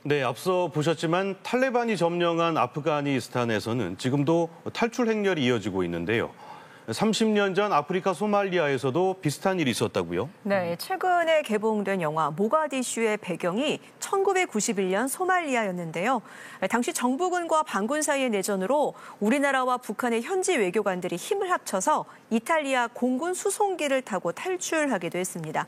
네, 앞서 보셨지만 탈레반이 점령한 아프가니스탄에서는 지금도 탈출 행렬이 이어지고 있는데요. 30년 전 아프리카 소말리아에서도 비슷한 일이 있었다고요? 네, 최근에 개봉된 영화 모가디슈의 배경이 1991년 소말리아였는데요. 당시 정부군과 반군 사이의 내전으로 우리나라와 북한의 현지 외교관들이 힘을 합쳐서 이탈리아 공군 수송기를 타고 탈출하기도 했습니다.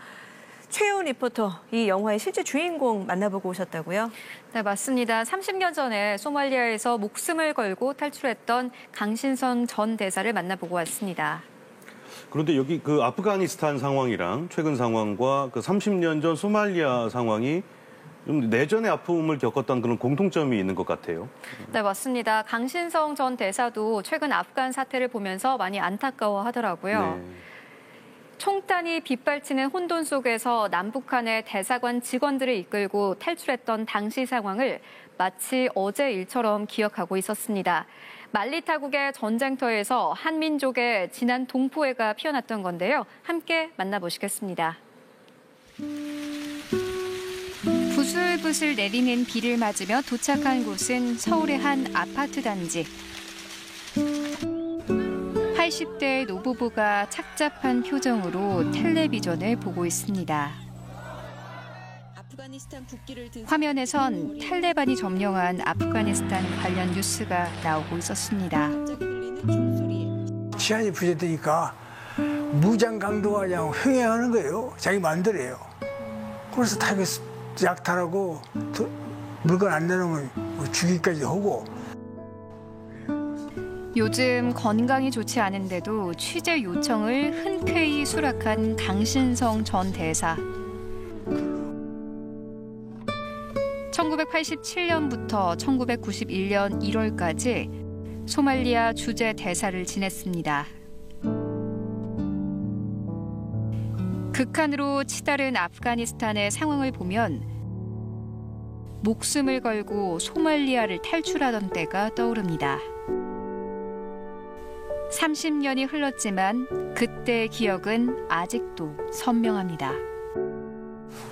최혜원 리포터, 이 영화의 실제 주인공 만나보고 오셨다고요? 네, 맞습니다. 30년 전에 소말리아에서 목숨을 걸고 탈출했던 강신성 전 대사를 만나보고 왔습니다. 그런데 여기 그 아프가니스탄 상황이랑 최근 상황과 그 30년 전 소말리아 상황이 좀 내전의 아픔을 겪었던 그런 공통점이 있는 것 같아요. 네, 맞습니다. 강신성 전 대사도 최근 아프간 사태를 보면서 많이 안타까워하더라고요. 네. 총탄이 빗발치는 혼돈 속에서 남북한의 대사관 직원들을 이끌고 탈출했던 당시 상황을 마치 어제 일처럼 기억하고 있었습니다. 말리 타국의 전쟁터에서 한민족의 진한 동포애가 피어났던 건데요. 함께 만나보시겠습니다. 부슬부슬 내리는 비를 맞으며 도착한 곳은 서울의 한 아파트 단지. 80대 노부부가 착잡한 표정으로 텔레비전을 보고 있습니다. 화면에선 탈레반이 점령한 아프가니스탄 관련 뉴스가 나오고 있었습니다. 치안이 부재되니까 무장 강도가 그냥 횡행하는 거예요. 자기 마음대로예요. 그래서 다 약탈하고 물건 안 내놓으면 죽이기까지 하고. 요즘 건강이 좋지 않은데도 취재 요청을 흔쾌히 수락한 강신성 전 대사. 1987년부터 1991년 1월까지 소말리아 주재 대사를 지냈습니다. 극한으로 치달은 아프가니스탄의 상황을 보면 목숨을 걸고 소말리아를 탈출하던 때가 떠오릅니다. 30년이 흘렀지만 그때의 기억은 아직도 선명합니다.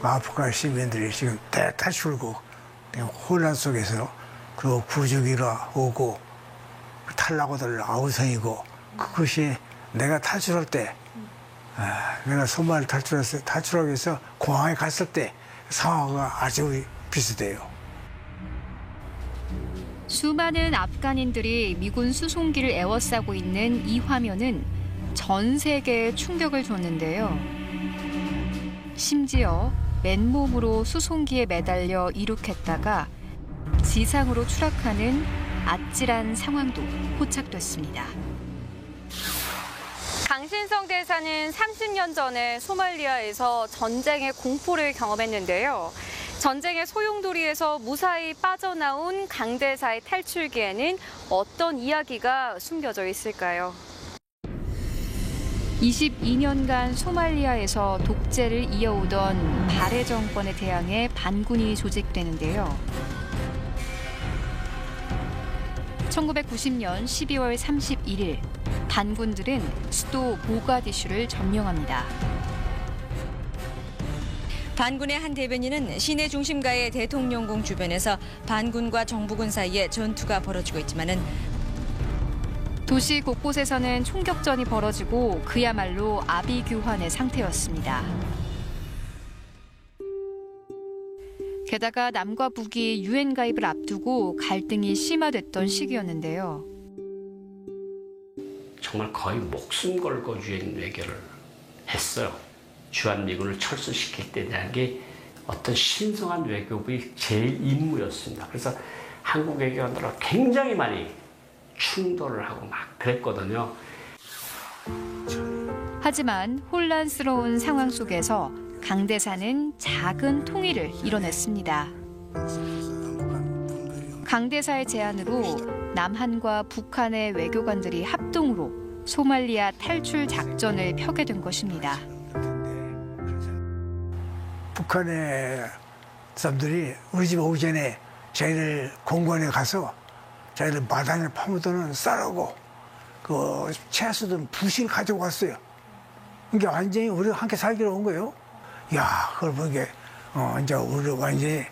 아프간 시민들이 지금 대탈출고 혼란 속에서 그 구조기가 오고 탈락어들 아우성이고 그것이 내가 탈출할 때 내가 소말을 탈출하기 위해서 공항에 갔을 때 상황과 아주 비슷해요. 수많은 아프간인들이 미군 수송기를 에워싸고 있는 이 화면은 전 세계에 충격을 줬는데요. 심지어 맨몸으로 수송기에 매달려 이륙했다가 지상으로 추락하는 아찔한 상황도 포착됐습니다. 강신성 대사는 30년 전에 소말리아에서 전쟁의 공포를 경험했는데요. 전쟁의 소용돌이에서 무사히 빠져나온 강 대사의 탈출기에는 어떤 이야기가 숨겨져 있을까요? 22년간 소말리아에서 독재를 이어오던 바레 정권에 대항해 반군이 조직되는데요. 1990년 12월 31일 반군들은 수도 모가디슈를 점령합니다. 반군의 한 대변인은 시내 중심가의 대통령궁 주변에서 반군과 정부군 사이에 전투가 벌어지고 있지만은 도시 곳곳에서는 총격전이 벌어지고 그야말로 아비규환의 상태였습니다. 게다가 남과 북이 유엔 가입을 앞두고 갈등이 심화됐던 시기였는데요. 정말 거의 목숨 걸고 유엔 외교를 했어요. 주한미군을 철수시킬 때 대한 게 어떤 신성한 외교부의 제일 임무였습니다. 그래서 한국 외교관들과 굉장히 많이 충돌을 하고 막 그랬거든요. 하지만 혼란스러운 상황 속에서 강 대사는 작은 통일을 이뤄냈습니다. 강 대사의 제안으로 남한과 북한의 외교관들이 합동으로 소말리아 탈출 작전을 펴게 된 것입니다. 북한의 사람들이 우리 집 오기 전에 저희들 공관에 가서 저희들 마당에 파묻어놓은 쌀하고 그 채소든 부실 가지고 갔어요. 그러니까 완전히 우리가 함께 살기로 온 거예요. 야, 그걸 보니까 이제 우리 완전히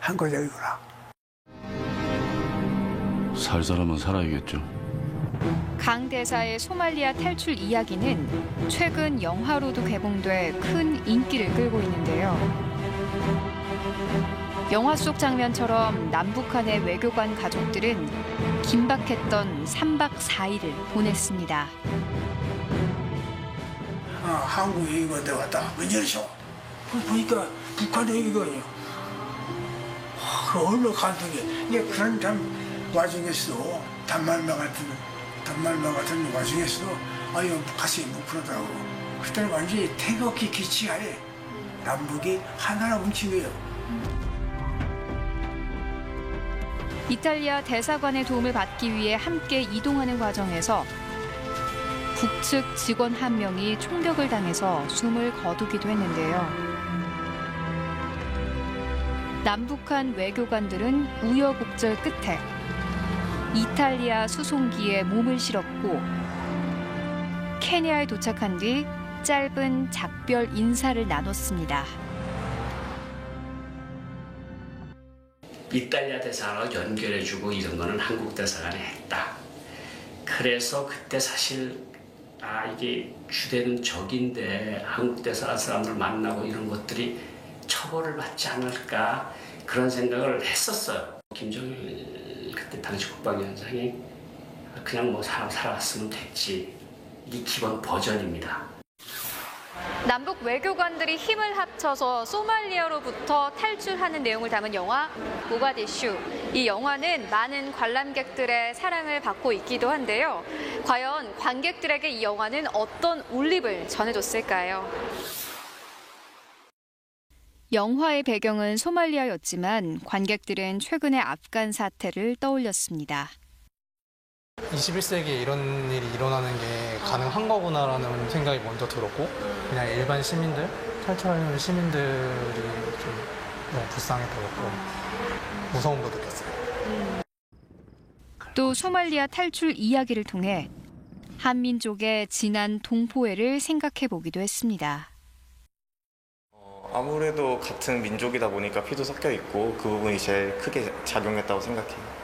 한 거적이구나. 살 사람은 살아야겠죠. 강 대사의 소말리아 탈출 이야기는 최근 영화로도 개봉돼 큰 인기를 끌고 있는데요. 영화 속 장면처럼 남북한의 외교관 가족들은 긴박했던 3박 4일을 보냈습니다. 한국 외교관들 왔다. 웬일이셔? 보니까 북한 외교관이요. 얼마나 감동해. 이게 그런 참 와중에서 단말만 같은 와중에서 아유 가슴이 뭉클하더라고. 그때는 완전히 태극기 기치하에 남북이 하나로 뭉친 거예요. 이탈리아 대사관의 도움을 받기 위해 함께 이동하는 과정에서 북측 직원 한 명이 총격을 당해서 숨을 거두기도 했는데요. 남북한 외교관들은 우여곡절 끝에 이탈리아 수송기에 몸을 실었고 케냐에 도착한 뒤 짧은 작별 인사를 나눴습니다. 이탈리아 대사관하고 연결해주고 이런 거는 한국 대사관이 했다. 그래서 그때 사실 이게 주되는 적인데 한국 대사관 사람들 만나고 이런 것들이 처벌을 받지 않을까 그런 생각을 했었어요. 김정일 그때 당시 국방위원장이 그냥 뭐 사람 살아왔으면 됐지. 이게 기본 버전입니다. 남북 외교관들이 힘을 합쳐서 소말리아로부터 탈출하는 내용을 담은 영화 모가디슈. 이 영화는 많은 관람객들의 사랑을 받고 있기도 한데요. 과연 관객들에게 이 영화는 어떤 울림을 전해줬을까요? 영화의 배경은 소말리아였지만 관객들은 최근의 아프간 사태를 떠올렸습니다. 21세기에 이런 일이 일어나는 게 가능한 거구나라는 생각이 먼저 들었고 그냥 일반 시민들, 탈출하려는 시민들이 좀 너무 불쌍해 보였고 무서움도 느꼈어요. 또 소말리아 탈출 이야기를 통해 한민족의 지난 동포애를 생각해 보기도 했습니다. 아무래도 같은 민족이다 보니까 피도 섞여 있고 그 부분이 제일 크게 작용했다고 생각해요.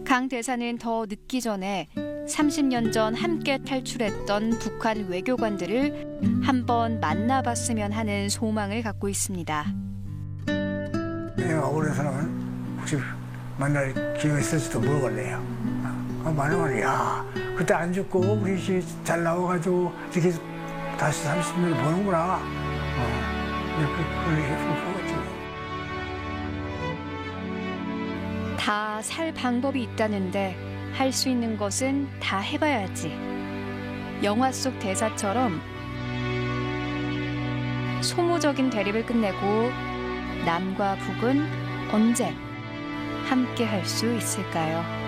강 대사는 더 늦기 전에 30년 전 함께 탈출했던 북한 외교관들을 한번 만나봤으면 하는 소망을 갖고 있습니다. 내가 억울한 사람은 혹시 만날 기회가 있을지도 모르겠네요. 만나면 야 그때 안 죽고 우리 집 잘 나와가지고 이렇게 다시 30년을 보는구나. 이렇게 보겠지. 다 살 방법이 있다는데 할 수 있는 것은 다 해봐야지. 영화 속 대사처럼 소모적인 대립을 끝내고 남과 북은 언제 함께 할 수 있을까요?